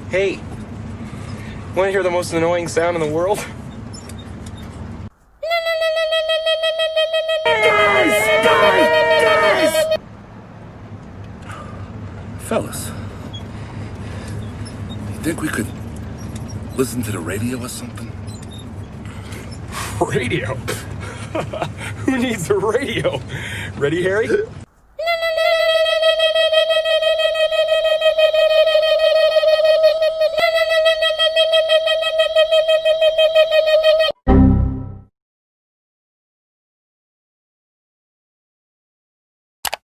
Hey, want to hear the most annoying sound in the world? Guys! Fellas, you think we could listen to the radio or something? Radio? Who needs a radio? Ready, Harry?